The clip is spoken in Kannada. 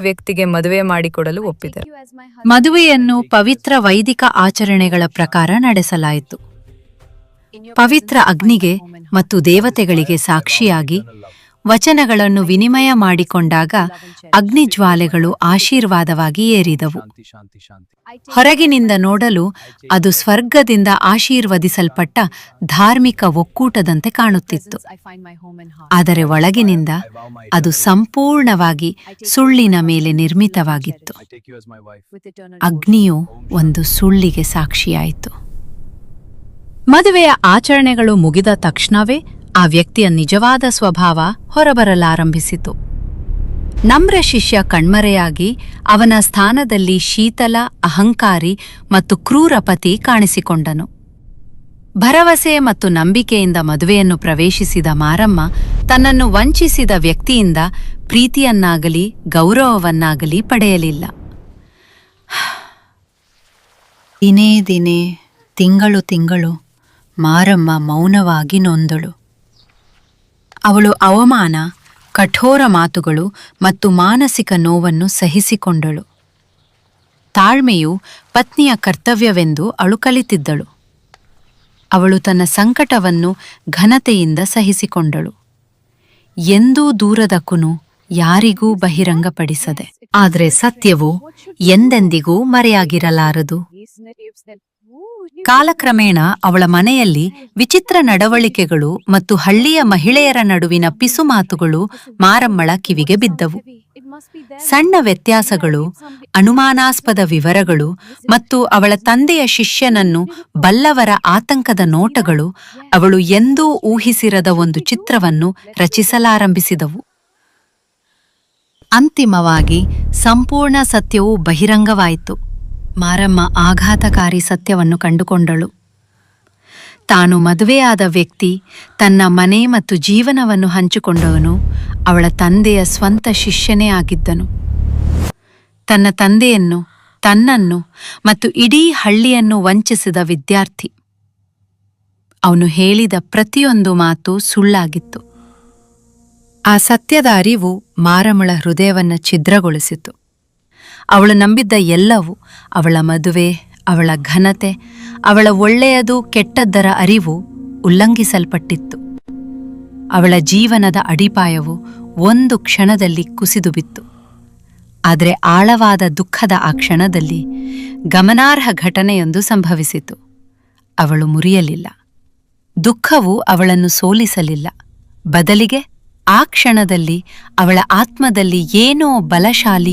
ವ್ಯಕ್ತಿಗೆ ಮದುವೆ ಮಾಡಿಕೊಡಲು ಒಪ್ಪಿದರು. ಮದುವೆಯನ್ನು ಪವಿತ್ರ ವೈದಿಕ ಆಚರಣೆಗಳ ಪ್ರಕಾರ ನಡೆಸಲಾಯಿತು. ಪವಿತ್ರ ಅಗ್ನಿಗೆ ಮತ್ತು ದೇವತೆಗಳಿಗೆ ಸಾಕ್ಷಿಯಾಗಿ ವಚನಗಳನ್ನು ವಿನಿಮಯ ಮಾಡಿಕೊಂಡಾಗ ಅಗ್ನಿಜ್ವಾಲೆಗಳು ಆಶೀರ್ವಾದವಾಗಿ ಏರಿದವು. ಹೊರಗಿನಿಂದ ನೋಡಲು ಅದು ಸ್ವರ್ಗದಿಂದ ಆಶೀರ್ವದಿಸಲ್ಪಟ್ಟ ಧಾರ್ಮಿಕ ಒಕ್ಕೂಟದಂತೆ ಕಾಣುತ್ತಿತ್ತು. ಆದರೆ ಒಳಗಿನಿಂದ ಅದು ಸಂಪೂರ್ಣವಾಗಿ ಸುಳ್ಳಿನ ಮೇಲೆ ನಿರ್ಮಿತವಾಗಿತ್ತು. ಅಗ್ನಿಯು ಒಂದು ಸುಳ್ಳಿಗೆ ಸಾಕ್ಷಿಯಾಯಿತು. ಮದುವೆಯ ಆಚರಣೆಗಳು ಮುಗಿದ ತಕ್ಷಣವೇ ಆ ವ್ಯಕ್ತಿಯ ನಿಜವಾದ ಸ್ವಭಾವ ಹೊರಬರಲಾರಂಭಿಸಿತು. ನಮ್ರ ಶಿಷ್ಯ ಕಣ್ಮರೆಯಾಗಿ ಅವನ ಸ್ಥಾನದಲ್ಲಿ ಶೀತಲ, ಅಹಂಕಾರಿ ಮತ್ತು ಕ್ರೂರ ಪತಿ ಕಾಣಿಸಿಕೊಂಡನು. ಭರವಸೆ ಮತ್ತು ನಂಬಿಕೆಯಿಂದ ಮದುವೆಯನ್ನು ಪ್ರವೇಶಿಸಿದ ಮಾರಮ್ಮ ತನ್ನನ್ನು ವಂಚಿಸಿದ ವ್ಯಕ್ತಿಯಿಂದ ಪ್ರೀತಿಯನ್ನಾಗಲಿ ಗೌರವವನ್ನಾಗಲಿ ಪಡೆಯಲಿಲ್ಲ. ದಿನೇ ದಿನೇ, ತಿಂಗಳು ತಿಂಗಳು ಮಾರಮ್ಮ ಮೌನವಾಗಿ ನೊಂದಳು. ಅವಳು ಅವಮಾನ, ಕಠೋರ ಮಾತುಗಳು ಮತ್ತು ಮಾನಸಿಕ ನೋವನ್ನು ಸಹಿಸಿಕೊಂಡಳು. ತಾಳ್ಮೆಯು ಪತ್ನಿಯ ಕರ್ತವ್ಯವೆಂದು ಅವಳು ಕಲಿತಿದ್ದಳು. ಅವಳು ತನ್ನ ಸಂಕಟವನ್ನು ಘನತೆಯಿಂದ ಸಹಿಸಿಕೊಂಡಳು, ಎಂದೂ ದೂರದಕ್ಕೂ ಯಾರಿಗೂ ಬಹಿರಂಗಪಡಿಸದೆ. ಆದರೆ ಸತ್ಯವು ಎಂದೆಂದಿಗೂ ಮರೆಯಾಗಿರಲಾರದು. ಕಾಲಕ್ರಮೇಣ ಅವಳ ಮನೆಯಲ್ಲಿ ವಿಚಿತ್ರ ನಡವಳಿಕೆಗಳು ಮತ್ತು ಹಳ್ಳಿಯ ಮಹಿಳೆಯರ ನಡುವಿನ ಪಿಸುಮಾತುಗಳು ಮಾರಮ್ಮಳ ಕಿವಿಗೆ ಬಿದ್ದವು. ಸಣ್ಣ ವ್ಯತ್ಯಾಸಗಳು, ಅನುಮಾನಾಸ್ಪದ ವಿವರಗಳು ಮತ್ತು ಅವಳ ತಂದೆಯ ಶಿಷ್ಯನನ್ನು ಬಲ್ಲವರ ಆತಂಕದ ನೋಟಗಳು ಅವಳು ಎಂದೂ ಊಹಿಸಿರದ ಒಂದು ಚಿತ್ರವನ್ನು ರಚಿಸಲಾರಂಭಿಸಿದವು. ಅಂತಿಮವಾಗಿ ಸಂಪೂರ್ಣ ಸತ್ಯವು ಬಹಿರಂಗವಾಯಿತು. ಮಾರಮ್ಮ ಆಘಾತಕಾರಿ ಸತ್ಯವನ್ನು ಕಂಡುಕೊಂಡಳು. ತಾನು ಮದುವೆಯಾದ ವ್ಯಕ್ತಿ, ತನ್ನ ಮನೆ ಮತ್ತು ಜೀವನವನ್ನು ಹಂಚಿಕೊಂಡವನು ಅವಳ ತಂದೆಯ ಸ್ವಂತ ಶಿಷ್ಯನೇ ಆಗಿದ್ದನು. ತನ್ನ ತಂದೆಯನ್ನು, ತನ್ನನ್ನು ಮತ್ತು ಇಡೀ ಹಳ್ಳಿಯನ್ನು ವಂಚಿಸಿದ ವಿದ್ಯಾರ್ಥಿ. ಅವನು ಹೇಳಿದ ಪ್ರತಿಯೊಂದು ಮಾತು ಸುಳ್ಳಾಗಿತ್ತು. ಆ ಸತ್ಯದ ಅರಿವು ಮಾರಮ್ಮಳ ಹೃದಯವನ್ನು ಛಿದ್ರಗೊಳಿಸಿತು. ಅವಳು ನಂಬಿದ್ದ ಎಲ್ಲವೂ, ಅವಳ ಮದುವೆ, ಅವಳ ಘನತೆ, ಅವಳ ಒಳ್ಳೆಯದು ಕೆಟ್ಟದ್ದರ ಅರಿವು ಉಲ್ಲಂಘಿಸಲ್ಪಟ್ಟಿತ್ತು. ಅವಳ ಜೀವನದ ಅಡಿಪಾಯವು ಒಂದು ಕ್ಷಣದಲ್ಲಿ ಕುಸಿದು ಬಿತ್ತು. ಆದರೆ ಆಳವಾದ ದುಃಖದ ಆ ಕ್ಷಣದಲ್ಲಿ ಗಮನಾರ್ಹ ಘಟನೆಯೊಂದು ಸಂಭವಿಸಿತು. ಅವಳು ಮುರಿಯಲಿಲ್ಲ. ದುಃಖವು ಅವಳನ್ನು ಸೋಲಿಸಲಿಲ್ಲ. ಬದಲಿಗೆ ಆ ಕ್ಷಣದಲ್ಲಿ ಅವಳ ಆತ್ಮದಲ್ಲಿ ಏನೋ ಬಲಶಾಲಿ